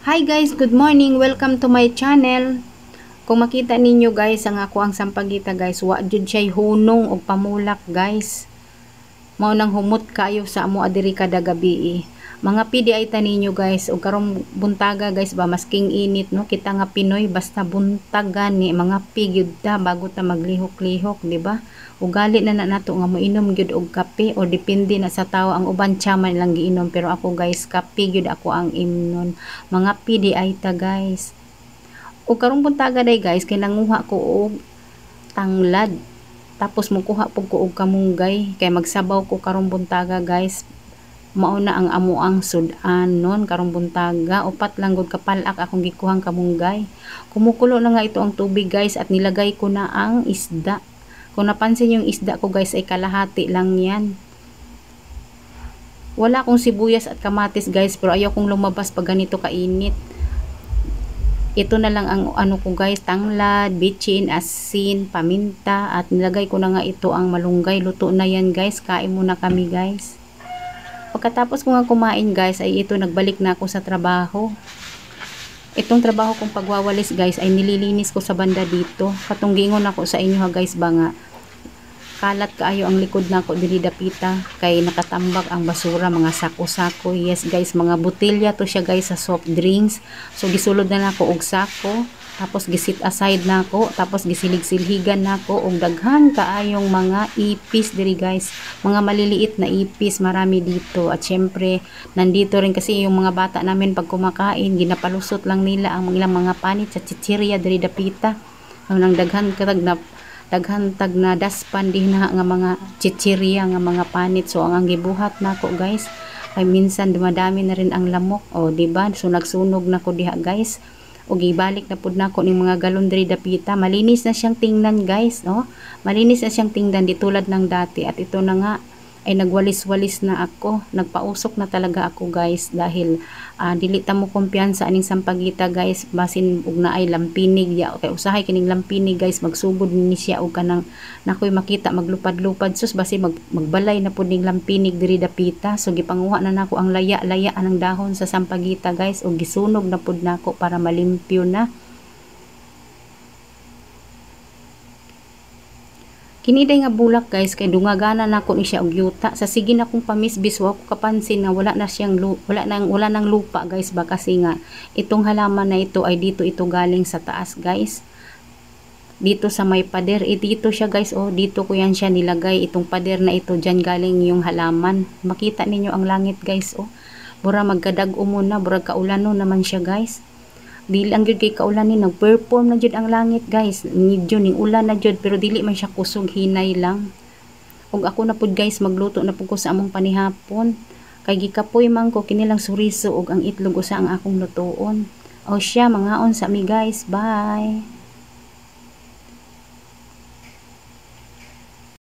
Hi guys, good morning. Welcome to my channel. Kung makita ninyo guys, ang ako ang sampagita guys, wa jud siya hunong og pamulak guys. Mao nang humot kayo sa amo adiri kada gabi. Mga pidi ay taninyo guys, og karong buntaga guys ba masking init no, kita nga Pinoy basta buntagan ni mga pigyud ta bago ta maglihok-lihok, di ba? Ugali na nato nga moinom gyud og kape o depende na sa tawo, ang uban tiyaman lang giinom pero ako guys kape gyud ako ang imnon. Mga pidi ay ta guys. O karong buntaga day guys kay nanguha ko og tanglad. Tapos mukuha pug ko og kamunggay kay magsabaw ko karong buntaga guys. Mao na ang amuang sudan non karong buntaga. Upat lang gud kapalak akong gikuhang kamunggay. Kumukulo na nga ito ang tubig guys at nilagay ko na ang isda. Kung napansin yung isda ko guys ay kalahati lang yan. Wala akong sibuyas at kamatis guys pero ayaw kong lumabas pag ganito kainit. Ito na lang ang ano ko guys, tanglad, bitchin, asin, paminta at nilagay ko na nga ito ang malunggay. Luto na yan guys, kain muna kami guys. Pagkatapos ko nga kumain guys ay ito nagbalik na ako sa trabaho. Itong trabaho kong pagwawalis guys ay nililinis ko sa banda dito. Katunggingon ako sa inyo ha guys ba nga. Kalat kaayo ang likod nako dili dapita kay nakatambak ang basura, mga sako-sako. Yes guys, mga botelya to siya guys sa soft drinks. So gisulod na nako og sako, tapos gisit aside nako, tapos gisilig-silhigan nako og daghan kaayong mga ipis diri guys. Mga maliliit na ipis, marami dito. At syempre, nandito rin kasi yung mga bata namin pag kumakain, ginapalusot lang nila ang ilang mga panit sa chichirya diri dapita. Nang daghan katag na daghan tag na daspan din na nga mga chichirya nga mga panit. So ang gibuhat nako guys ay minsan dumadami na rin ang lamok, o di ba? So nagsunog nako diha guys og ibalik na pud nako ning mga galon diri dapita. Malinis na siyang tingnan guys, no? Malinis na siyang tingnan di tulad ng dati. At ito na nga ay nagwalis-walis na ako, nagpausok na talaga ako guys dahil dili ta mo kumpiyansa aning sampagita guys, basin ug naay lampinig ya. Okay, usahay kining lampinig guys, magsugod ni siya og kanang nakoy makita maglupad-lupad sus basi magbalay na pud ning lampinig diri dapita. So gipanguha na nako ang laya-laya anang dahon sa sampagita guys og gisunog na pud nako para malimpyo na. Kiniday nga bulak guys kay dungagana nako ni siya og yuta. Sa sige na kong pamisbis wa ko kapansin na wala nang lupa guys ba, kasi nga itong halaman na ito ay dito ito galing sa taas guys. Dito sa may pader, dito siya guys, oh dito ko yan siya nilagay, itong pader na ito, diyan galing yung halaman. Makita ninyo ang langit guys, oh. Bura magkadag-o muna, bura kaulano naman siya guys. Dili ang gyud kay kaulan ni nag-perform na jud ang langit guys. Medyo ning ulan na jud pero dili man siya kusog, hinay lang. Og ako na pud guys magluto na pud ko sa among panihapon. Kay gikapoy man ko kinilang suriso og ang itlog usa ang akong lutoon. O siya, mangaon sa mi guys. Bye.